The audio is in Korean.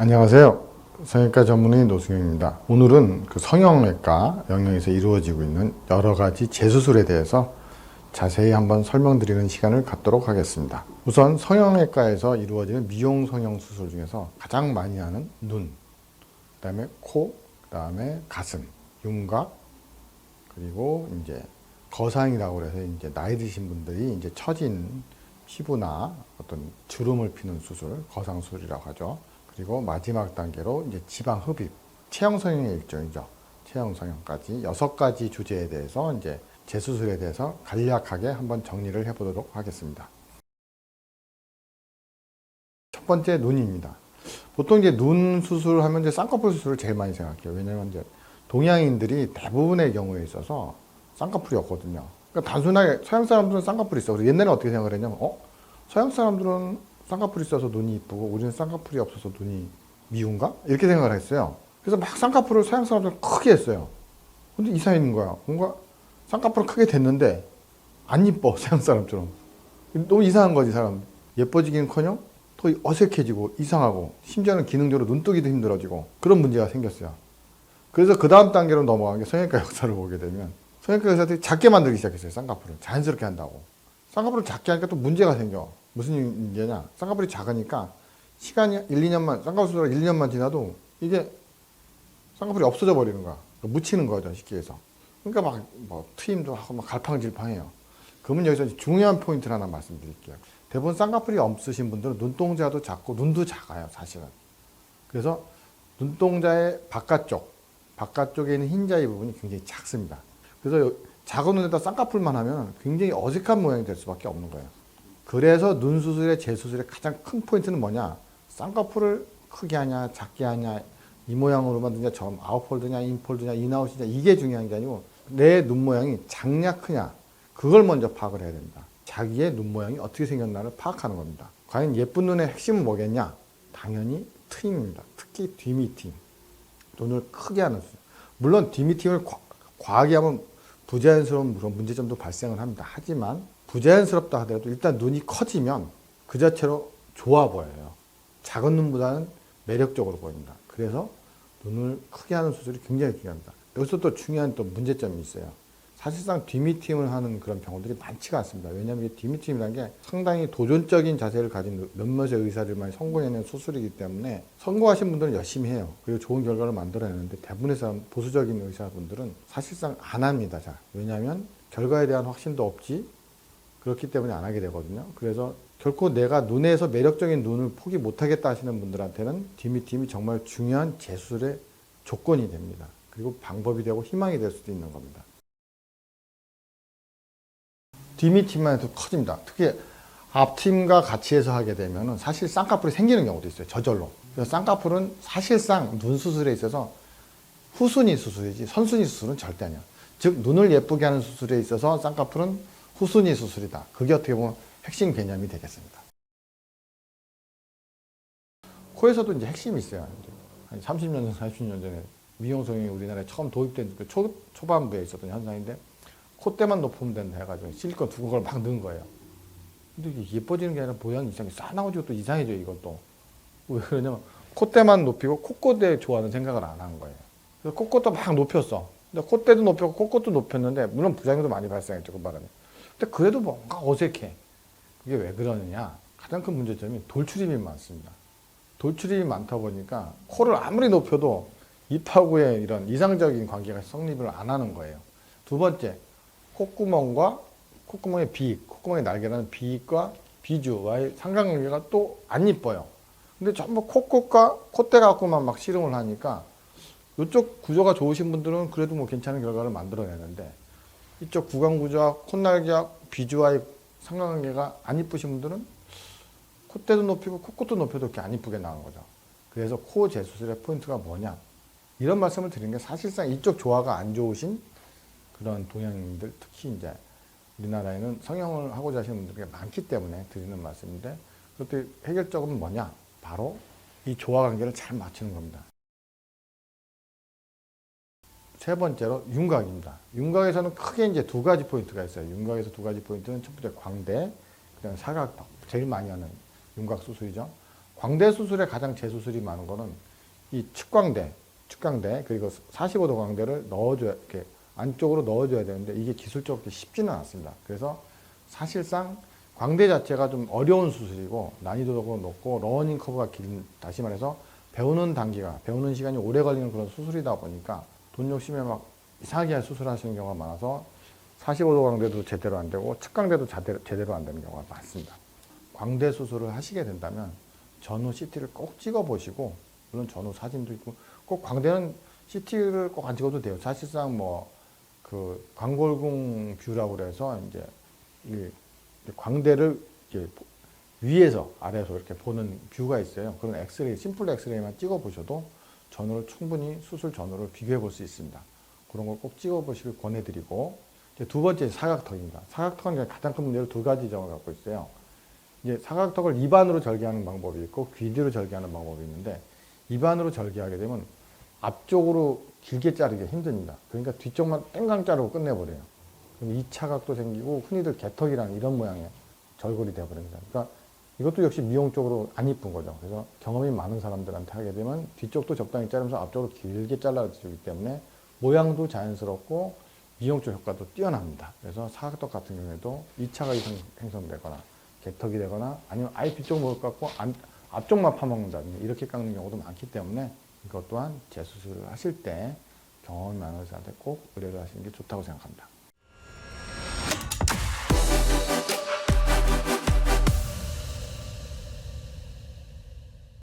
안녕하세요. 성형외과 전문의 노승영입니다. 오늘은 그 성형외과 영역에서 이루어지고 있는 여러 가지 재수술에 대해서 자세히 한번 설명드리는 시간을 갖도록 하겠습니다. 우선 성형외과에서 이루어지는 미용 성형 수술 중에서 가장 많이 하는 눈, 그 다음에 코, 그 다음에 가슴, 윤곽, 그리고 이제 거상이라고 해서 이제 나이 드신 분들이 이제 처진 피부나 어떤 주름을 피는 수술, 거상술이라고 하죠. 그리고 마지막 단계로 이제 지방 흡입, 체형 성형의 일종이죠. 체형 성형까지 6가지 주제에 대해서 이제 재수술에 대해서 간략하게 한번 정리를 해보도록 하겠습니다. 첫 번째 눈입니다. 보통 이제 눈 수술하면 이제 쌍꺼풀 수술을 제일 많이 생각해요. 왜냐하면 이제 동양인들이 대부분의 경우에 있어서 쌍꺼풀이 없거든요. 그러니까 단순하게 서양 사람들은 쌍꺼풀이 있어. 그래서 옛날에 어떻게 생각을 했냐면, 서양 사람들은 쌍꺼풀이 있어서 눈이 이쁘고 우리는 쌍꺼풀이 없어서 눈이 미운가? 이렇게 생각을 했어요. 그래서 막 쌍꺼풀을 서양 사람들은 크게 했어요. 근데 이상한 거야. 뭔가 쌍꺼풀은 크게 됐는데 안 이뻐, 서양 사람처럼. 너무 이상한 거지, 사람. 예뻐지긴커녕 더 어색해지고 이상하고 심지어는 기능적으로 눈뜨기도 힘들어지고 그런 문제가 생겼어요. 그래서 그 다음 단계로 넘어간 게 성형외과 역사를 보게 되면 성형외과 의사들이 작게 만들기 시작했어요. 쌍꺼풀을 자연스럽게 한다고. 쌍꺼풀을 작게 하니까 또 문제가 생겨. 무슨 문제냐? 쌍꺼풀이 작으니까 시간이 1, 2년만 쌍꺼풀 수술을 1, 2년만 지나도 이게 쌍꺼풀이 없어져 버리는 거야. 묻히는 거죠, 쉽게 해서. 그러니까 막 뭐 트임도 하고 막 갈팡질팡해요. 그러면 여기서 중요한 포인트를 하나 말씀드릴게요. 대부분 쌍꺼풀이 없으신 분들은 눈동자도 작고 눈도 작아요, 사실은. 그래서 눈동자의 바깥쪽에 있는 흰자위 부분이 굉장히 작습니다. 그래서 작은 눈에다 쌍꺼풀만 하면 굉장히 어색한 모양이 될 수밖에 없는 거예요. 그래서 눈 수술의 재수술의 가장 큰 포인트는 뭐냐? 쌍꺼풀을 크게 하냐, 작게 하냐, 이 모양으로 만드냐, 점 아웃폴드냐, 인폴드냐, 인아웃이냐, 이게 중요한 게 아니고 내 눈 모양이 작냐, 크냐, 그걸 먼저 파악을 해야 됩니다. 자기의 눈 모양이 어떻게 생겼나를 파악하는 겁니다. 과연 예쁜 눈의 핵심은 뭐겠냐? 당연히 트임입니다. 특히 뒤미팅. 눈을 크게 하는 수술. 물론 뒤미팅을 과하게 하면 부자연스러운 그런 문제점도 발생을 합니다. 하지만 부자연스럽다 하더라도 일단 눈이 커지면 그 자체로 좋아 보여요. 작은 눈보다는 매력적으로 보입니다. 그래서 눈을 크게 하는 수술이 굉장히 중요합니다. 여기서 또 중요한 또 문제점이 있어요. 사실상 뒤미팅을 하는 그런 병원들이 많지가 않습니다. 왜냐하면 이 뒤미팅이라는 게 상당히 도전적인 자세를 가진 몇몇의 의사들만 성공해낸 수술이기 때문에 성공하신 분들은 열심히 해요. 그리고 좋은 결과를 만들어내는데 대부분의 사람, 보수적인 의사분들은 사실상 안 합니다. 잘. 왜냐하면 결과에 대한 확신도 없지, 그렇기 때문에 안 하게 되거든요. 그래서 결코 내가 눈에서 매력적인 눈을 포기 못하겠다 하시는 분들한테는 뒤미팅이 정말 중요한 재수술의 조건이 됩니다. 그리고 방법이 되고 희망이 될 수도 있는 겁니다. 뒤미팅만 해도 커집니다. 특히 앞팀과 같이 해서 하게 되면 사실 쌍꺼풀이 생기는 경우도 있어요. 저절로. 그래서 쌍꺼풀은 사실상 눈 수술에 있어서 후순위 수술이지 선순위 수술은 절대 아니야. 즉 눈을 예쁘게 하는 수술에 있어서 쌍꺼풀은 후순위 수술이다. 그게 어떻게 보면 핵심 개념이 되겠습니다. 코에서도 이제 핵심이 있어요. 한 30년 전, 40년 전에 미용성형이 우리나라에 처음 도입된 그 초반부에 있었던 현상인데 콧대만 높으면 된다 해가지고 실리콘 두꺼운 걸 막 넣은 거예요. 근데 이게 예뻐지는 게 아니라 모양이 이상해. 싸나워지고 또 이상해져, 이것도. 왜 그러냐면 콧대만 높이고 콧꼬대 좋아하는 생각을 안 한 거예요. 그래서 콧꼬도 막 높였어. 근데 콧대도 높였고 콧꼬도 높였는데 물론 부작용도 많이 발생했죠, 그 바람에. 근데 그래도 뭔가 어색해. 그게 왜 그러느냐? 가장 큰 문제점이 돌출입이 많습니다. 돌출입이 많다 보니까 코를 아무리 높여도 입하고의 이런 이상적인 관계가 성립을 안 하는 거예요. 두 번째, 콧구멍과 콧구멍의 비익, 콧구멍의 날개라는 비익과 비주와의 상관관계가 또 안 이뻐요. 근데 전부 콧구멍과 콧대 갖고만 막 실험을 하니까 이쪽 구조가 좋으신 분들은 그래도 뭐 괜찮은 결과를 만들어내는데 이쪽 구강 구조와 콧날개와 비주와의 상관관계가 안 이쁘신 분들은 콧대도 높이고 콧끝도 높여도 이렇게 안 이쁘게 나오는 거죠. 그래서 코 재수술의 포인트가 뭐냐? 이런 말씀을 드리는 게 사실상 이쪽 조화가 안 좋으신 그런 동양인들, 특히 이제 우리나라에는 성형을 하고자 하시는 분들이 많기 때문에 드리는 말씀인데, 그것도 해결적은 뭐냐? 바로 이 조화 관계를 잘 맞추는 겁니다. 세 번째로 윤곽입니다. 윤곽에서는 크게 이제 2가지 포인트가 있어요. 윤곽에서 2가지 포인트는 첫 번째 광대, 그다음에 사각턱, 제일 많이 하는 윤곽 수술이죠. 광대 수술에 가장 재수술이 많은 거는 이 측광대 그리고 45도 광대를 넣어줘야 이렇게 안쪽으로 넣어줘야 되는데 이게 기술적으로 쉽지는 않습니다. 그래서 사실상 광대 자체가 좀 어려운 수술이고 난이도가 높고 러닝 커브가 긴, 다시 말해서 배우는 시간이 오래 걸리는 그런 수술이다 보니까 돈 욕심에 막 이상하게 수술하시는 경우가 많아서 45도 광대도 제대로 안 되고 측광대도 제대로 안 되는 경우가 많습니다. 광대 수술을 하시게 된다면 전후 CT를 꼭 찍어 보시고, 물론 전후 사진도 있고, 꼭 광대는 CT를 꼭 안 찍어도 돼요. 사실상 뭐 그 광골궁 뷰라고 그래서 이제 이 광대를 이제 위에서 아래에서 이렇게 보는 뷰가 있어요. 그런 엑스레이, 심플 엑스레이만 찍어 보셔도 전후를 충분히 수술 전후를 비교해 볼 수 있습니다. 그런 걸 꼭 찍어 보시길 권해드리고, 이제 두 번째 사각턱입니다. 사각턱은 가장 큰 문제로 두 가지 점을 갖고 있어요. 이제 사각턱을 입안으로 절개하는 방법이 있고 귀 뒤로 절개하는 방법이 있는데, 입안으로 절개하게 되면 앞쪽으로 길게 자르기 힘듭니다. 그러니까 뒤쪽만 땡강 자르고 끝내버려요. 그럼 2차각도 생기고 흔히들 개턱이라는 이런 모양의 절골이 되어버립니다. 그러니까 이것도 역시 미용적으로 안 이쁜 거죠. 그래서 경험이 많은 사람들한테 하게 되면 뒤쪽도 적당히 자르면서 앞쪽으로 길게 잘라주기 때문에 모양도 자연스럽고 미용적 효과도 뛰어납니다. 그래서 사각턱 같은 경우에도 2차각이 생성되거나 개턱이 되거나 아니면 아예 뒤쪽 먹을 것 같고 앞쪽만 파먹는다든지 이렇게 깎는 경우도 많기 때문에 이것 또한 재수술을 하실 때 경험이 많은 의사한테 꼭 의뢰를 하시는 게 좋다고 생각합니다.